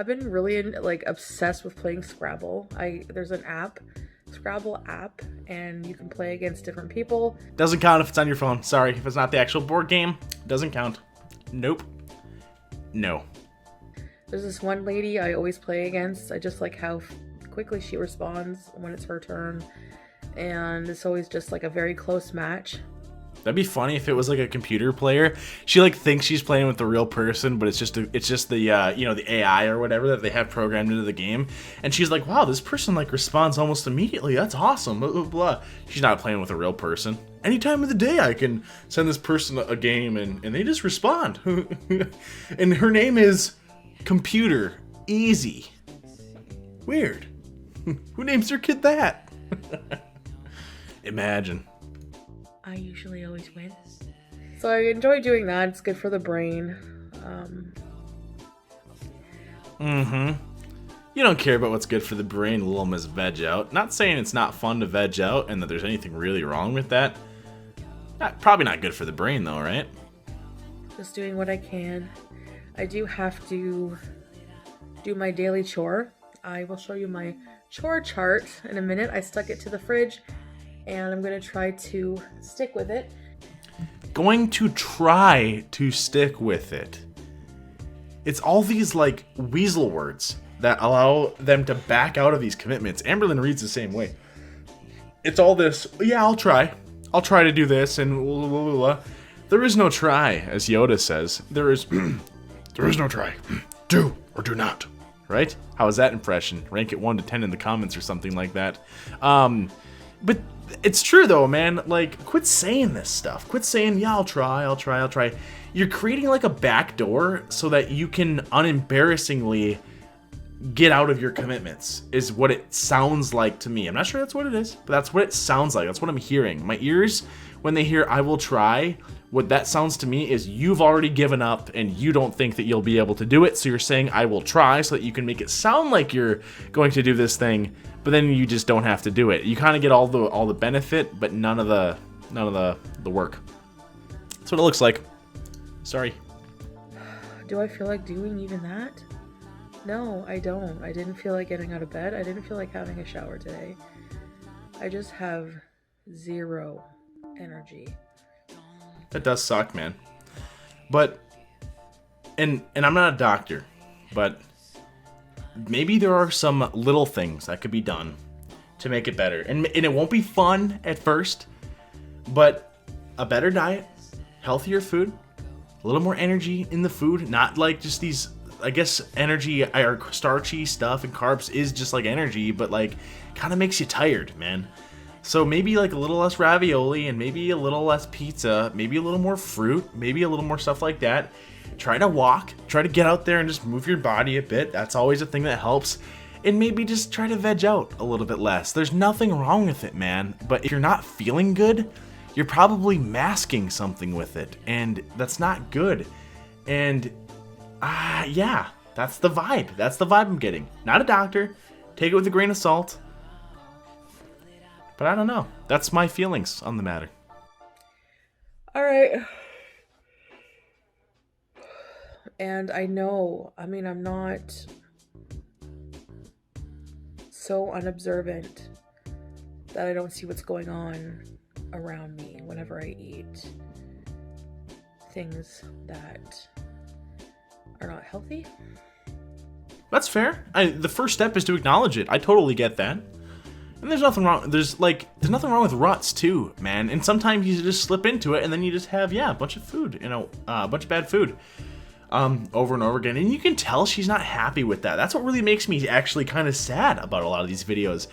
I've been really like obsessed with playing Scrabble. There's an app, Scrabble app, and you can play against different people. Doesn't count if it's on your phone. Sorry, if it's not the actual board game, doesn't count. Nope. No. There's this one lady I always play against. I just like how quickly she responds when it's her turn, and it's always just like a very close match. That'd be funny if it was like a computer player. She like thinks she's playing with the real person, but it's just the the AI or whatever that they have programmed into the game. And she's like, wow, this person like responds almost immediately. That's awesome. Blah, blah, blah. She's not playing with a real person. Any time of the day, I can send this person a game and they just respond. And her name is Computer Easy. Weird. Who names their kid that? Imagine. I usually always win. So I enjoy doing that. It's good for the brain. You don't care about what's good for the brain, little Miss Veg Out. Not saying it's not fun to veg out and that there's anything really wrong with that. Probably not good for the brain though, right? Just doing what I can. I do have to do my daily chore. I will show you my chore chart in a minute. I stuck it to the fridge and I'm going to try to stick with it. Going to try to stick with it. It's all these like weasel words that allow them to back out of these commitments. Amberlyn reads the same way. It's all this, yeah, I'll try to do this and blah, blah, blah, blah. There is no try, as Yoda says. There is no try. Do or do not. Right? How is that impression? Rank it 1 to 10 in the comments or something like that. But it's true though, man. Like, quit saying this stuff. Quit saying, yeah, I'll try. You're creating like a back door so that you can unembarrassingly get out of your commitments, is what it sounds like to me. I'm not sure that's what it is, but that's what it sounds like. That's what I'm hearing. My ears, when they hear I will try, what that sounds to me is you've already given up and you don't think that you'll be able to do it. So you're saying I will try so that you can make it sound like you're going to do this thing, but then you just don't have to do it. You kind of get all the benefit, but none of the work. That's what it looks like. Sorry. Do I feel like doing even that? No, I don't. I didn't feel like getting out of bed. I didn't feel like having a shower today. I just have zero energy. That does suck, man. But, and I'm not a doctor, but maybe there are some little things that could be done to make it better. And it won't be fun at first, but a better diet, healthier food, a little more energy in the food, not like just these, I guess energy or starchy stuff and carbs is just like energy, but like kind of makes you tired, man. So maybe like a little less ravioli and maybe a little less pizza, maybe a little more fruit, maybe a little more stuff like that. Try to walk, try to get out there and just move your body a bit. That's always a thing that helps. And maybe just try to veg out a little bit less. There's nothing wrong with it, man. But if you're not feeling good, you're probably masking something with it. And that's not good. And yeah, that's the vibe. That's the vibe I'm getting. Not a doctor. Take it with a grain of salt. But I don't know. That's my feelings on the matter. All right. And I know, I mean, I'm not so unobservant that I don't see what's going on around me whenever I eat things that are not healthy. That's fair. The first step is to acknowledge it. I totally get that. And there's nothing wrong. There's nothing wrong with ruts too, man. And sometimes you just slip into it, and then you just have a bunch of food, a bunch of bad food, over and over again. And you can tell she's not happy with that. That's what really makes me actually kind of sad about a lot of these videos,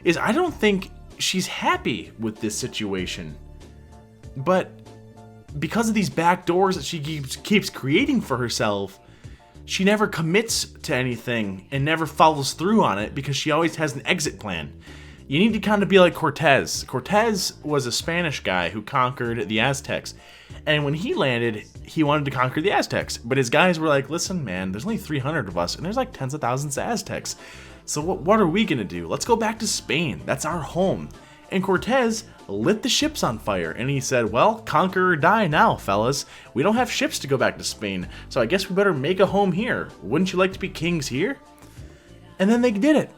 is I don't think she's happy with this situation. But because of these back doors that she keeps creating for herself, she never commits to anything and never follows through on it because she always has an exit plan. You need to kind of be like Cortez. Cortez was a Spanish guy who conquered the Aztecs. And when he landed, he wanted to conquer the Aztecs. But his guys were like, listen, man, there's only 300 of us, and there's like tens of thousands of Aztecs. So what are we going to do? Let's go back to Spain. That's our home. And Cortez lit the ships on fire, and he said, well, conquer or die now, fellas. We don't have ships to go back to Spain, so I guess we better make a home here. Wouldn't you like to be kings here? And then they did it.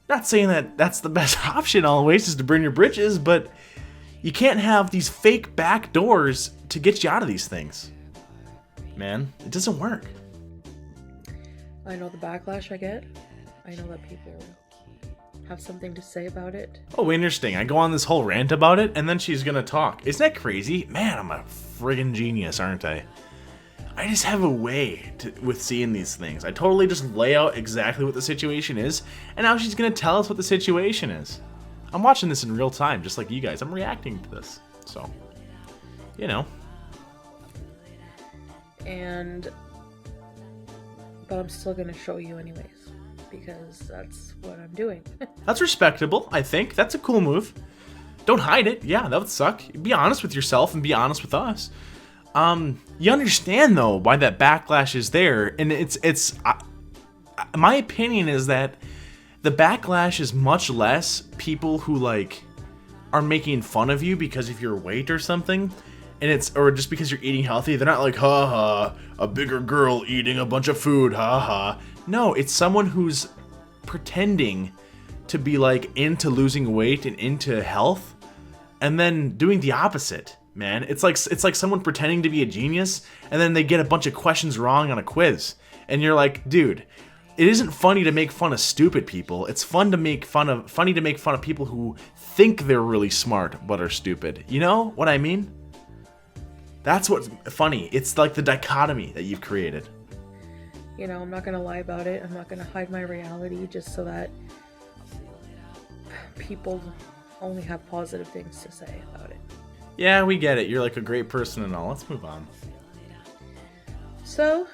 Not saying that that's the best option always, is to burn your bridges, but you can't have these fake back doors to get you out of these things. Man, it doesn't work. I know the backlash I get. I know that people have something to say about it. Oh, interesting. I go on this whole rant about it, and then she's gonna talk. Isn't that crazy? Man, I'm a friggin' genius, aren't I? I just have a way with seeing these things. I totally just lay out exactly what the situation is, and now she's gonna tell us what the situation is. I'm watching this in real time, just like you guys. I'm reacting to this. So, you know. But I'm still gonna show you anyways, because that's what I'm doing. That's respectable, I think. That's a cool move. Don't hide it. Yeah, that would suck. Be honest with yourself and be honest with us. You understand though why that backlash is there, and my opinion is that the backlash is much less people who like are making fun of you because of your weight or something, or just because you're eating healthy. They're not like, ha ha, a bigger girl eating a bunch of food, ha ha. No, it's someone who's pretending to be like into losing weight and into health, and then doing the opposite. Man, it's like someone pretending to be a genius, and then they get a bunch of questions wrong on a quiz, and you're like, dude, it isn't funny to make fun of stupid people. It's funny to make fun of people who think they're really smart but are stupid. You know what I mean? That's what's funny. It's like the dichotomy that you've created. You know, I'm not gonna lie about it. I'm not gonna hide my reality just so that people only have positive things to say about it. Yeah, we get it. You're like a great person and all. Let's move on. So,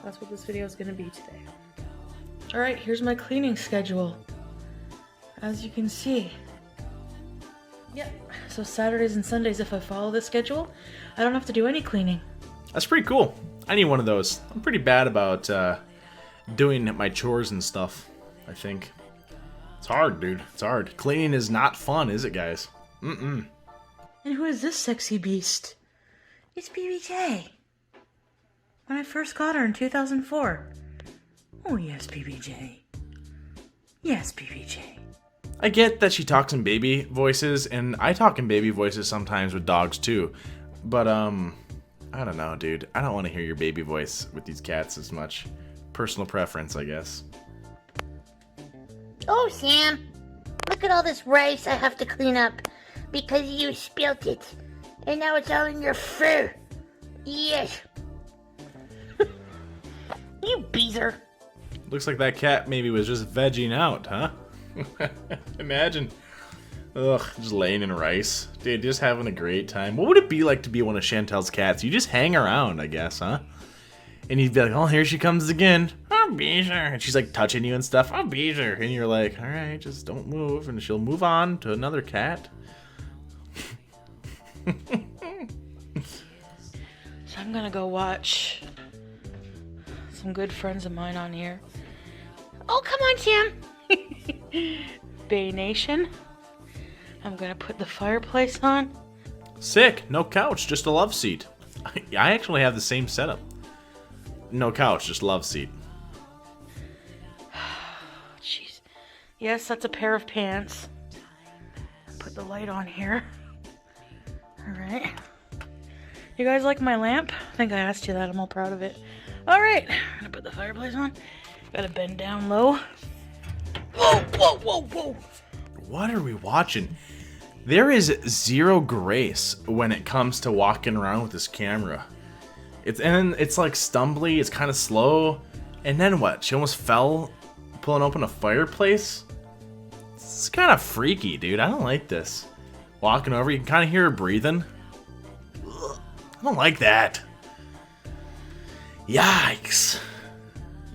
that's what this video is going to be today. Alright, here's my cleaning schedule. As you can see. Yep, so Saturdays and Sundays, if I follow this schedule, I don't have to do any cleaning. That's pretty cool. I need one of those. I'm pretty bad about doing my chores and stuff, I think. It's hard, dude. It's hard. Cleaning is not fun, is it, guys? Mm-mm. And who is this sexy beast? It's BBJ. When I first got her in 2004. Oh yes, BBJ. Yes, BBJ. I get that she talks in baby voices, and I talk in baby voices sometimes with dogs too. But, I don't know, dude. I don't want to hear your baby voice with these cats as much. Personal preference, I guess. Oh, Sam, look at all this rice I have to clean up because you spilt it. And now it's all in your fur. Yes. You beezer. Looks like that cat maybe was just vegging out, huh? Imagine. Ugh, just laying in rice. Dude, just having a great time. What would it be like to be one of Chantal's cats? You just hang around, I guess, huh? And you'd be like, oh, here she comes again. Oh, beezer. And she's like touching you and stuff. Oh, beezer. And you're like, all right, just don't move. And she'll move on to another cat. So I'm gonna go watch some good friends of mine on here. Oh, come on, Sam. Bay Nation. I'm gonna put the fireplace on. Sick. No couch, just a love seat. I actually have the same setup. No couch, just love seat. Jeez. Yes, that's a pair of pants. Put the light on here. Alright. You guys like my lamp? I think I asked you that. I'm all proud of it. Alright. I'm gonna put the fireplace on. Gotta bend down low. Whoa, whoa, whoa, whoa. What are we watching? There is zero grace when it comes to walking around with this camera. It's like stumbly, it's kind of slow. And then what? She almost fell pulling open a fireplace? It's kind of freaky, dude. I don't like this. Walking over, you can kind of hear her breathing. Ugh, I don't like that. Yikes.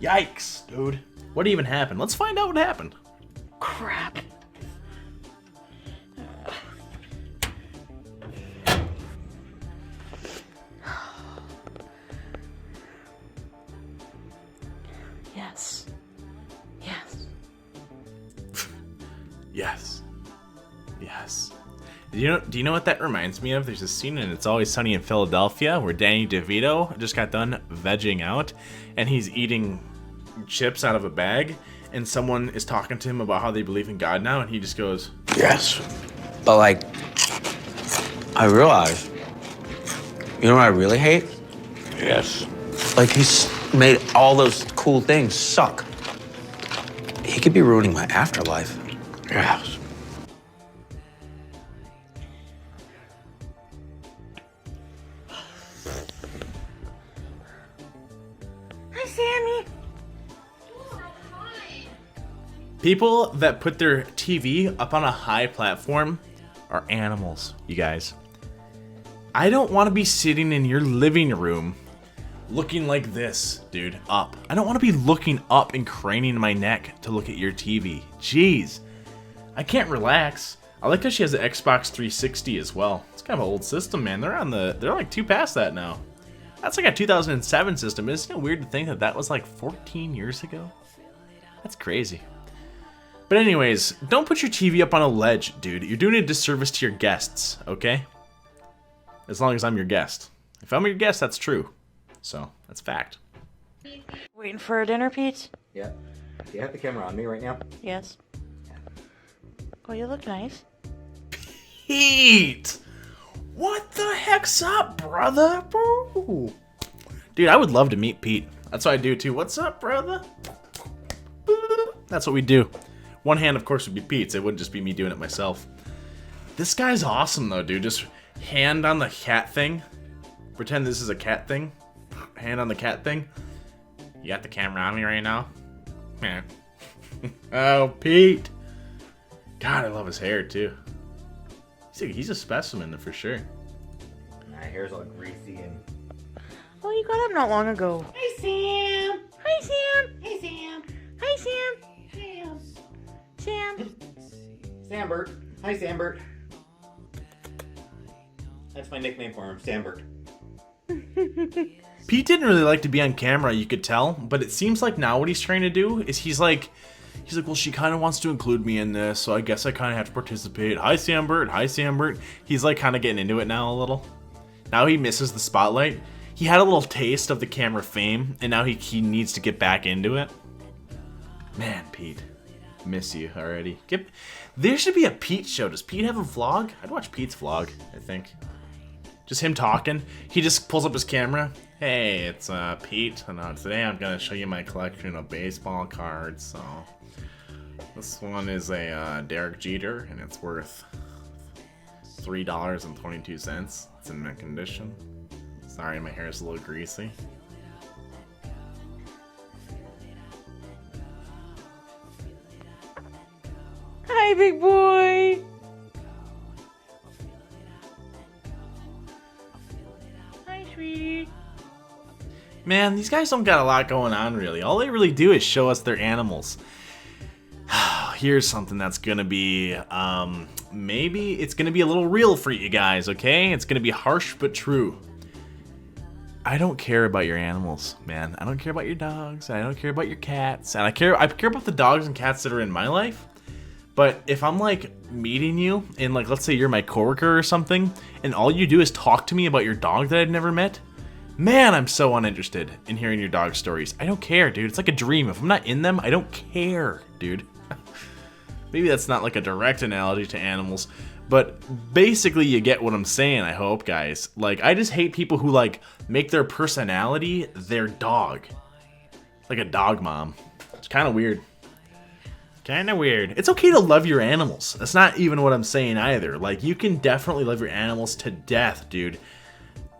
Yikes, dude. What even happened? Let's find out what happened. Crap. Yes. Yes. Do you know what that reminds me of? There's a scene in It's Always Sunny in Philadelphia where Danny DeVito just got done vegging out, and he's eating chips out of a bag, and someone is talking to him about how they believe in God now, and he just goes, Yes. But, like, I realize, you know what I really hate? Yes. Like, he's made all those cool things suck. He could be ruining my afterlife. Yes. Hi, Sammy. people that put their TV up on a high platform are animals, you guys. I don't want to be sitting in your living room looking like this, dude, up. I don't want to be looking up and craning my neck to look at your TV. Jeez. I can't relax. I like how she has an Xbox 360 as well. It's kind of an old system, man. They're like 2 past that now. That's like a 2007 system. Isn't it weird to think that that was like 14 years ago? That's crazy. But anyways, don't put your TV up on a ledge, dude. You're doing a disservice to your guests, okay? As long as I'm your guest. If I'm your guest, that's true. So, that's fact. Waiting for a dinner, Peetz? Yeah. Do you have the camera on me right now? Yes. Oh, you look nice. Pete! What the heck's up, brother? Boo. Dude, I would love to meet Pete. That's what I do too. What's up, brother? That's what we do. One hand, of course, would be Pete's. It wouldn't just be me doing it myself. This guy's awesome, though, dude. Just hand on the cat thing. Pretend this is a cat thing. Hand on the cat thing. You got the camera on me right now? Yeah. Oh, Pete. God, I love his hair, too. He's a specimen, for sure. My hair's all greasy and... Oh, you got up not long ago. Hi, Sam. Hi, Sam. Hey, Sam. Hi, Sam. Sam. Sam. Sambert. Hi, Sambert. That's my nickname for him, Sambert. Pete didn't really like to be on camera, you could tell, but it seems like now what he's trying to do is he's like, well, she kind of wants to include me in this, so I guess I kind of have to participate. Hi, Sambert. Hi, Sambert. He's like kind of getting into it now a little. Now he misses the spotlight. He had a little taste of the camera fame, and now he needs to get back into it. Man, Pete. Miss you already. There should be a Pete show. Does Pete have a vlog? I'd watch Pete's vlog, I think. Just him talking. He just pulls up his camera. Hey, it's Pete, and today I'm going to show you my collection of baseball cards. So this one is a Derek Jeter, and it's worth $3.22. It's in mint condition. Sorry, my hair is a little greasy. Hi, big boy. Hi, sweetie. Man, these guys don't got a lot going on, really. All they really do is show us their animals. Here's something that's gonna be, maybe it's gonna be a little real for you guys, okay? It's gonna be harsh but true. I don't care about your animals, man. I don't care about your dogs. I don't care about your cats. And I care about the dogs and cats that are in my life. But if I'm like meeting you and like, let's say you're my coworker or something, and all you do is talk to me about your dog that I've never met, man, I'm so uninterested in hearing your dog stories. I don't care, dude. It's like a dream. If I'm not in them, I don't care, dude. Maybe that's not like a direct analogy to animals, but basically you get what I'm saying, I hope, guys. Like, I just hate people who like make their personality their dog. Like a dog mom. It's kind of weird. Kind of weird. It's okay to love your animals. That's not even what I'm saying either. Like, you can definitely love your animals to death, dude.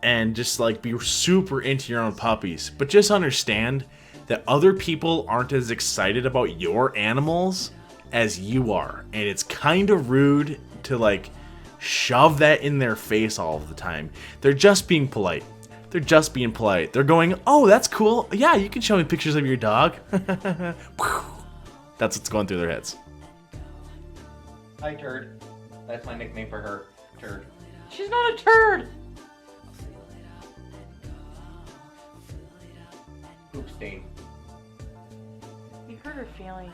And just like be super into your own puppies. But just understand that other people aren't as excited about your animals as you are. And it's kind of rude to like shove that in their face all the time. They're just being polite. They're just being polite. They're going, oh, that's cool. Yeah, you can show me pictures of your dog. That's what's going through their heads. Hi, Turd. That's my nickname for her, Turd. She's not a turd. Poop stain. You hurt her feelings.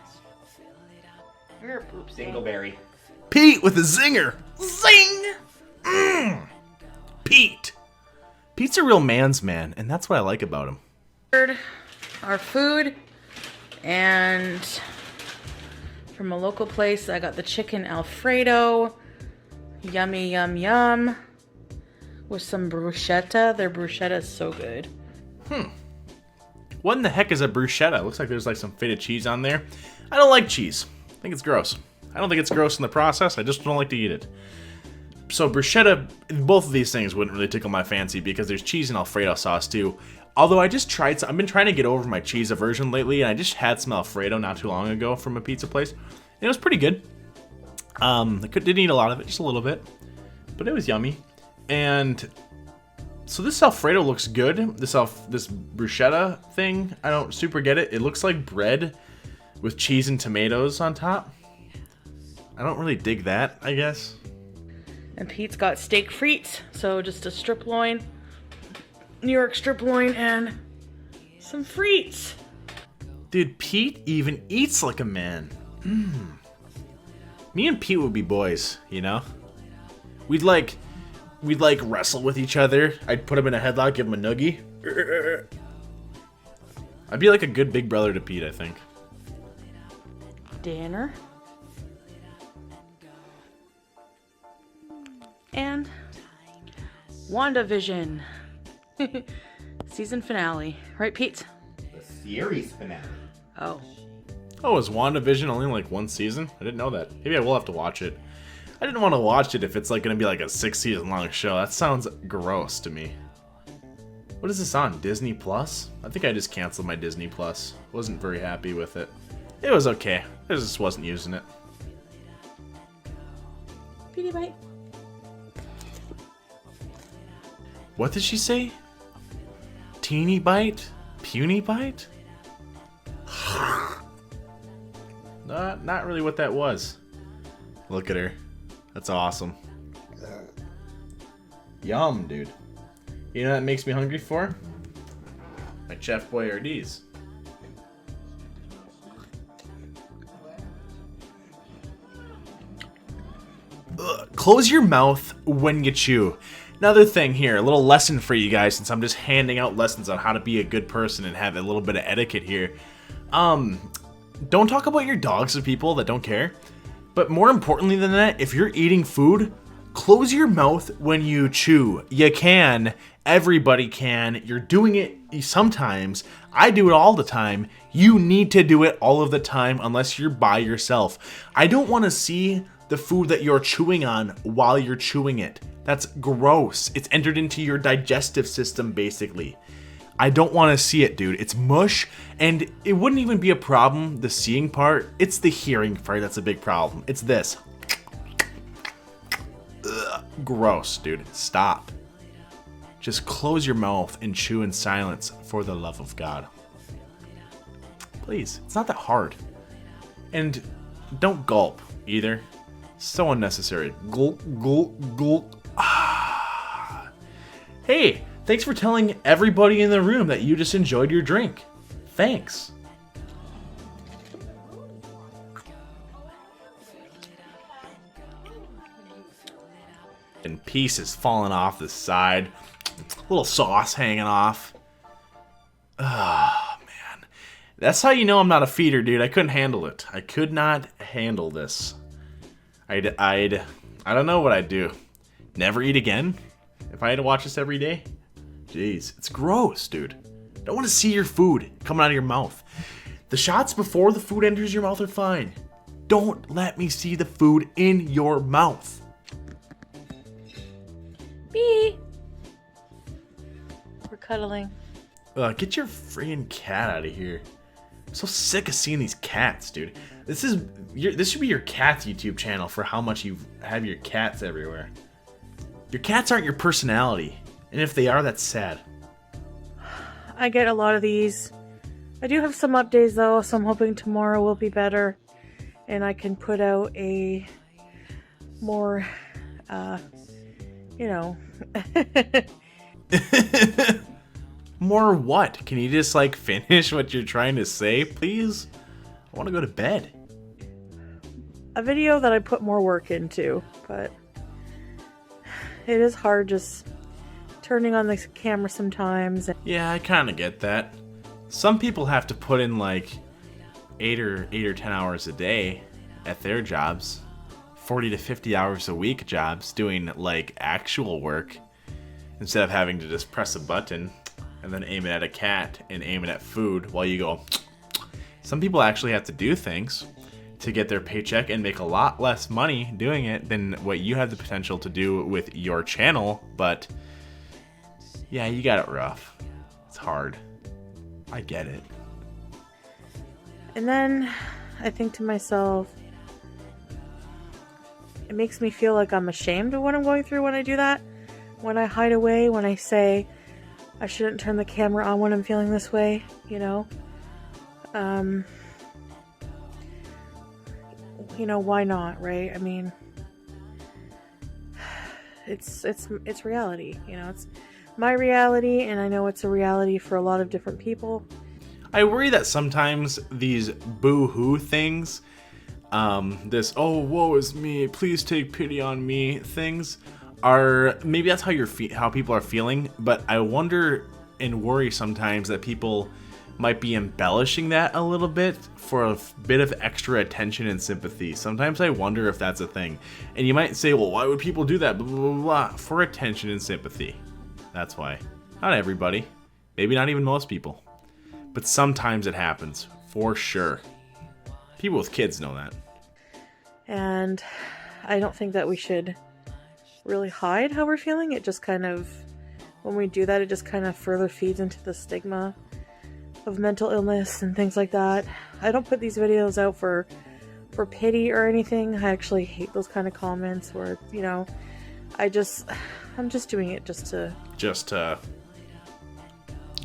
You're a poop stain. Dingleberry. Pete with a zinger. Zing! Pete. Pete's a real man's man, and that's what I like about him. Our food, and from a local place I got the chicken Alfredo. Yummy, yum, yum. With some bruschetta. Their bruschetta is so good. What in the heck is a bruschetta? Looks like there's like some feta cheese on there. I don't like cheese. I think it's gross. I don't think it's gross in the process. I just don't like to eat it. So bruschetta, both of these things wouldn't really tickle my fancy because there's cheese and Alfredo sauce too. Although I've been trying to get over my cheese aversion lately, and I just had some Alfredo not too long ago from a pizza place. And it was pretty good. Didn't eat a lot of it, just a little bit, but it was yummy. And so this Alfredo looks good. This bruschetta thing, I don't super get it. It looks like bread with cheese and tomatoes on top. I don't really dig that, I guess. And Pete's got steak frites, so just a strip loin, New York strip loin, and some frites. Dude, Pete even eats like a man. Me and Pete would be boys, you know? We'd like wrestle with each other. I'd put him in a headlock, give him a noogie. I'd be like a good big brother to Pete, I think. Dinner. And WandaVision. Season finale. Right, Pete? The series finale. Oh. Oh, is WandaVision only like one season? I didn't know that. Maybe I will have to watch it. I didn't want to watch it if it's like going to be like a 6-season long show. That sounds gross to me. What is this on? Disney Plus? I think I just canceled my Disney Plus. Wasn't very happy with it. It was okay. I just wasn't using it. Beauty bite. What did she say? Teeny bite? Puny bite? Not really what that was. Look at her. That's awesome. Yum, dude. You know what that makes me hungry for? My Chef Boyardee's. Close your mouth when you chew. Another thing here, a little lesson for you guys, since I'm just handing out lessons on how to be a good person and have a little bit of etiquette here. Don't talk about your dogs to people that don't care. But more importantly than that, if you're eating food, close your mouth when you chew. You can. Everybody can. You're doing it sometimes. I do it all the time. You need to do it all of the time unless you're by yourself. I don't want to see the food that you're chewing on while you're chewing it. That's gross. It's entered into your digestive system, basically. I don't want to see it, dude. It's mush, and it wouldn't even be a problem, the seeing part. It's the hearing part that's a big problem. It's this. Ugh, gross, dude. Stop. Just close your mouth and chew in silence for the love of God. Please, it's not that hard. And don't gulp either. So unnecessary. Gulp, gulp, gulp. Ah. Hey, thanks for telling everybody in the room that you just enjoyed your drink. Thanks. And pieces falling off the side. Little sauce hanging off. Ah, man. That's how you know I'm not a feeder, dude. I couldn't handle it. I could not handle this. I don't know what I'd do. Never eat again? If I had to watch this every day? Jeez, it's gross, dude. Don't want to see your food coming out of your mouth. The shots before the food enters your mouth are fine. Don't let me see the food in your mouth. Bee. We're cuddling. Get your freaking cat out of here. I'm so sick of seeing these cats, dude. This should be your cat's YouTube channel for how much you have your cats everywhere. Your cats aren't your personality. And if they are, that's sad. I get a lot of these. I do have some updates though, so I'm hoping tomorrow will be better. And I can put out a more, you know. More what? Can you just like finish what you're trying to say, please? I want to go to bed. a video that I put more work into, but it is hard just turning on the camera sometimes. Yeah, I kind of get that. Some people have to put in like 8 or 10 hours a day at their jobs, 40 to 50 hours a week jobs doing like actual work instead of having to just press a button and then aim it at a cat and aim it at food while you go. Some people actually have to do things to get their paycheck and make a lot less money doing it than what you have the potential to do with your channel. But yeah, you got it rough. It's hard. I get it. And then I think to myself, it makes me feel like I'm ashamed of what I'm going through when I do that. When I hide away, when I say I shouldn't turn the camera on when I'm feeling this way, you know? You know, why not, right? I mean, it's reality, you know? It's my reality, and I know it's a reality for a lot of different people. I worry that sometimes these boo-hoo things, this, oh, woe is me, please take pity on me things, are, maybe that's how how people are feeling, but I wonder and worry sometimes that people might be embellishing that a little bit for a bit of extra attention and sympathy. Sometimes I wonder if that's a thing. And you might say, well, why would people do that? Blah, blah, blah, blah. For attention and sympathy. That's why. Not everybody. Maybe not even most people. But sometimes it happens, for sure. People with kids know that. And I don't think that we should really hide how we're feeling. It just kind of, when we do that, it just kind of further feeds into the stigma of mental illness and things like that. I don't put these videos out for pity or anything. I actually hate those kind of comments where, you know, I'm just doing it just to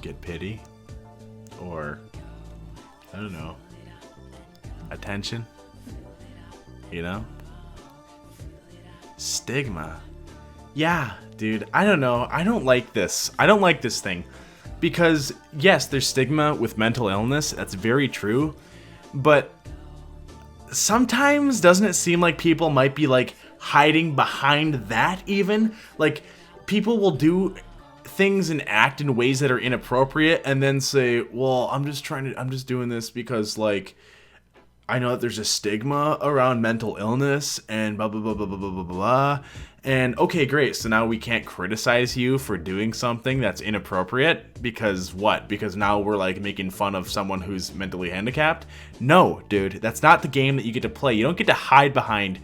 get pity, or I don't know, attention, you know? Stigma. Yeah, dude, I don't know. I don't like this. I don't like this thing. Because, yes, there's stigma with mental illness. That's very true. But sometimes doesn't it seem like people might be, like, hiding behind that even? Like, people will do things and act in ways that are inappropriate and then say, well, I'm just doing this because, like, I know that there's a stigma around mental illness and blah, blah, blah, blah, blah, blah, blah, blah. And okay, great. So now we can't criticize you for doing something that's inappropriate because what? Because now we're like making fun of someone who's mentally handicapped? No, dude, that's not the game that you get to play. You don't get to hide behind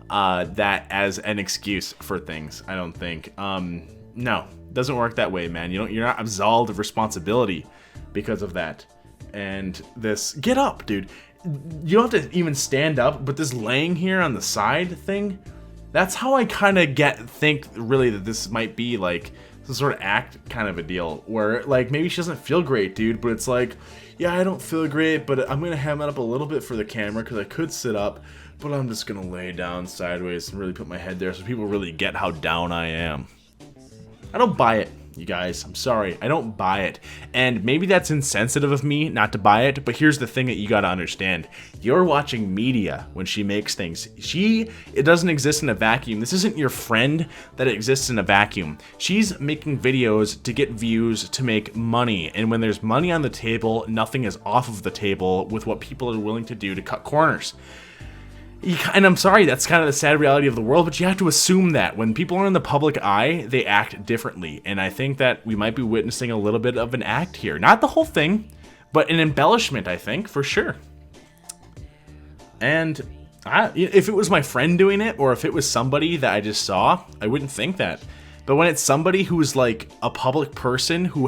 that as an excuse for things, I don't think. No, it doesn't work that way, man. You're not absolved of responsibility because of that. And this, get up, dude. You don't have to even stand up, but this laying here on the side thing, that's how I kind of think really that this might be like some sort of act kind of a deal where like maybe she doesn't feel great, dude, but it's like, yeah, I don't feel great, but I'm gonna ham it up a little bit for the camera because I could sit up, but I'm just gonna lay down sideways and really put my head there so people really get how down I am. I don't buy it, you guys. I'm sorry. I don't buy it. And maybe that's insensitive of me not to buy it, but here's the thing that you gotta understand. You're watching media when she makes things. It doesn't exist in a vacuum. This isn't your friend that exists in a vacuum. She's making videos to get views, to make money. And when there's money on the table, nothing is off of the table with what people are willing to do to cut corners. And I'm sorry, that's kind of the sad reality of the world, but you have to assume that when people are in the public eye, they act differently. And I think that we might be witnessing a little bit of an act here. Not the whole thing, but an embellishment, I think, for sure. And if it was my friend doing it, or if it was somebody that I just saw, I wouldn't think that. But when it's somebody who's like a public person who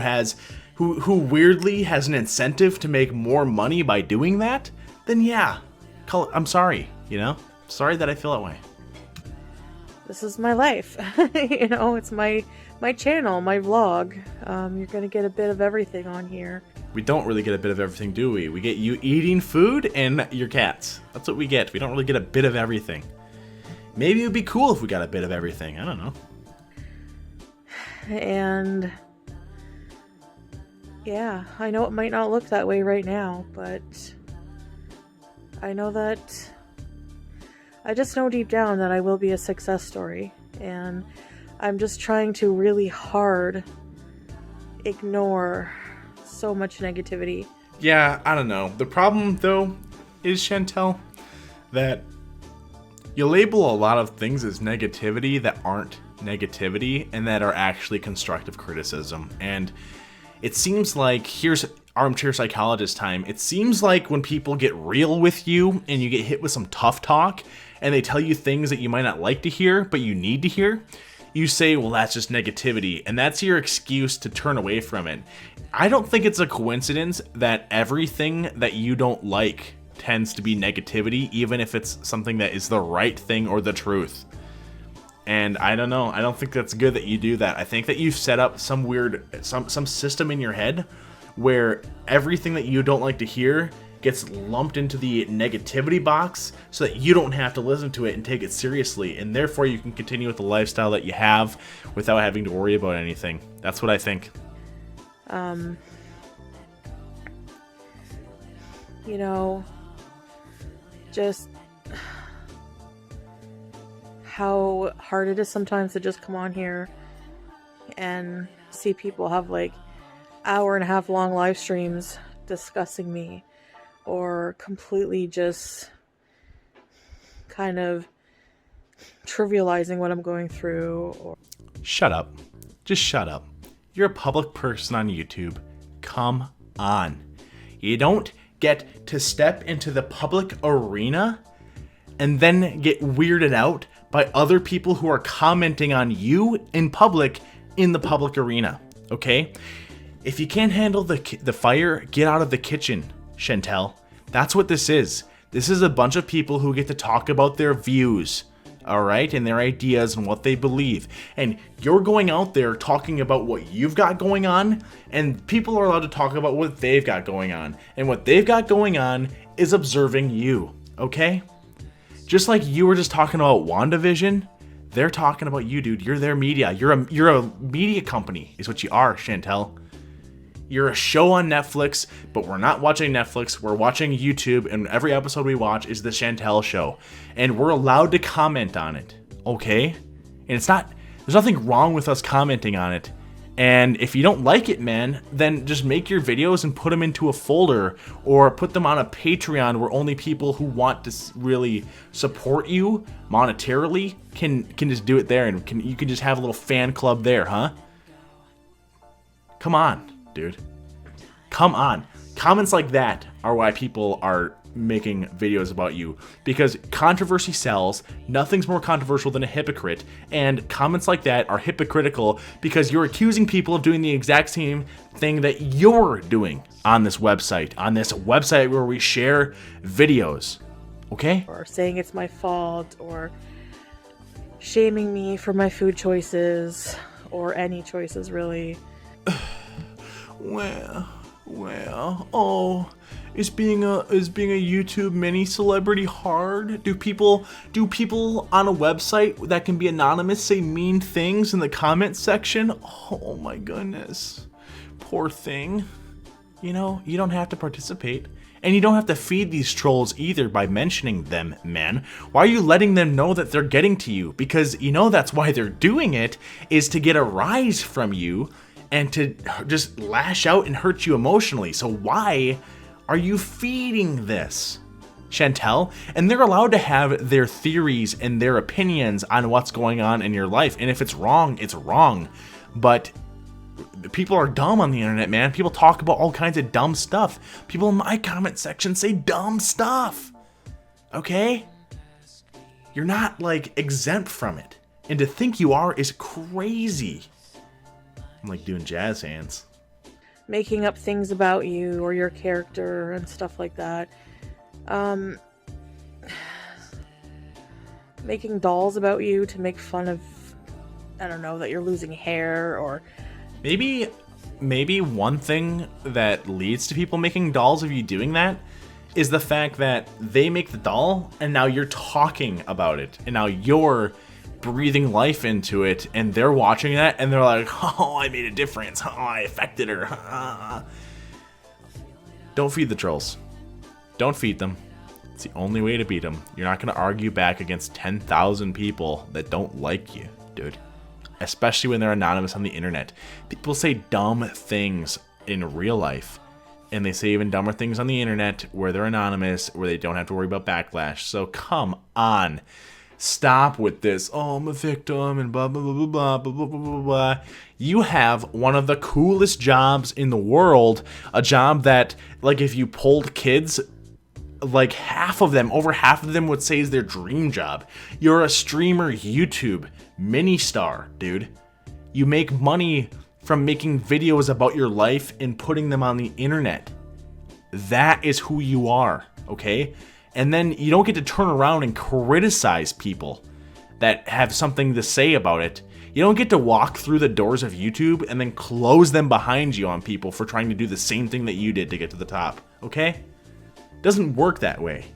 weirdly has an incentive to make more money by doing that, then yeah, I'm sorry. You know, sorry that I feel that way. This is my life. You know, it's my channel, my vlog. You're gonna get a bit of everything on here. We don't really get a bit of everything, do we? We get you eating food and your cats. That's what we get. We don't really get a bit of everything. Maybe it would be cool if we got a bit of everything. I don't know. And yeah, I know it might not look that way right now, but I know that I just know deep down that I will be a success story, and I'm just trying to really hard ignore so much negativity. Yeah, I don't know. The problem, though, is, Chantal, that you label a lot of things as negativity that aren't negativity and that are actually constructive criticism. And it seems like, here's armchair psychologist time, it seems like when people get real with you and you get hit with some tough talk and they tell you things that you might not like to hear, but you need to hear, you say, well, that's just negativity, and that's your excuse to turn away from it. I don't think it's a coincidence that everything that you don't like tends to be negativity, even if it's something that is the right thing or the truth. And I don't know. I don't think that's good that you do that. I think that you've set up some weird, some system in your head where everything that you don't like to hear gets lumped into the negativity box so that you don't have to listen to it and take it seriously. And therefore you can continue with the lifestyle that you have without having to worry about anything. That's what I think. You know, just how hard it is sometimes to just come on here and see people have like hour-and-a-half long live streams discussing me, or completely just kind of trivializing what I'm going through. Or Shut up. Just shut up. You're a public person on YouTube. Come on. You don't get to step into the public arena and then get weirded out by other people who are commenting on you in public in the public arena, okay? If you can't handle the fire, get out of the kitchen, Chantal. That's what this is. This is a bunch of people who get to talk about their views, all right, and their ideas and what they believe. And you're going out there talking about what you've got going on, and people are allowed to talk about what they've got going on. And what they've got going on is observing you, okay? Just like you were just talking about WandaVision, they're talking about you, dude. You're their media. You're a media company is what you are, Chantal. You're a show on Netflix, but we're not watching Netflix. We're watching YouTube, and every episode we watch is the Chantal Show. And we're allowed to comment on it, okay? And it's not, there's nothing wrong with us commenting on it. And if you don't like it, man, then just make your videos and put them into a folder, or put them on a Patreon where only people who want to really support you monetarily can just do it there, and you can just have a little fan club there, huh? Come on, dude. Come on. Comments like that are why people are making videos about you, because controversy sells. Nothing's more controversial than a hypocrite, and comments like that are hypocritical because you're accusing people of doing the exact same thing that you're doing on this website where we share videos, okay? or saying it's my fault, or shaming me for my food choices, or any choices really. Is being a YouTube mini celebrity hard? Do people on a website that can be anonymous say mean things in the comment section? Oh my goodness. Poor thing. You know, you don't have to participate. And you don't have to feed these trolls either by mentioning them, man. Why are you letting them know that they're getting to you? Because you know that's why they're doing it, is to get a rise from you and to just lash out and hurt you emotionally. So why are you feeding this, Chantal? And they're allowed to have their theories and their opinions on what's going on in your life. And if it's wrong, it's wrong. But people are dumb on the internet, man. People talk about all kinds of dumb stuff. People in my comment section say dumb stuff, okay? You're not, like, exempt from it. And to think you are is crazy. I'm like doing jazz hands. Making up things about you or your character and stuff like that. Making dolls about you to make fun of, I don't know, that you're losing hair, or Maybe one thing that leads to people making dolls of you doing that is the fact that they make the doll and now you're talking about it, and now you're breathing life into it, and they're watching that and they're like, oh, I made a difference. Oh, I affected her. Don't feed the trolls. Don't feed them. It's the only way to beat them. You're not going to argue back against 10,000 people that don't like you, dude. Especially when they're anonymous on the internet. People say dumb things in real life, and they say even dumber things on the internet where they're anonymous, where they don't have to worry about backlash. So come on. Stop with this, oh, I'm a victim, and blah, blah, blah, blah, blah, blah, blah, blah, blah. You have one of the coolest jobs in the world. A job that, like, if you polled kids, like over half of them would say is their dream job. You're a streamer, YouTube, mini star, dude. You make money from making videos about your life and putting them on the internet. That is who you are, okay? And then you don't get to turn around and criticize people that have something to say about it. You don't get to walk through the doors of YouTube and then close them behind you on people for trying to do the same thing that you did to get to the top, okay? It doesn't work that way.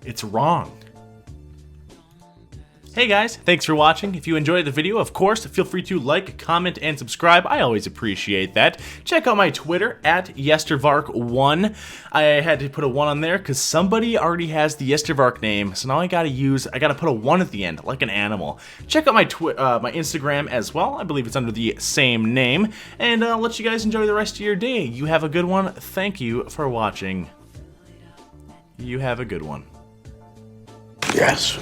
It's wrong. Hey guys, thanks for watching. If you enjoyed the video, of course, feel free to like, comment, and subscribe. I always appreciate that. Check out my Twitter, @yestervark1. I had to put a 1 on there because somebody already has the Yestervark name, so now I gotta put a 1 at the end, like an animal. Check out my my Instagram as well. I believe it's under the same name. And I'll let you guys enjoy the rest of your day. You have a good one. Thank you for watching. You have a good one. Yes.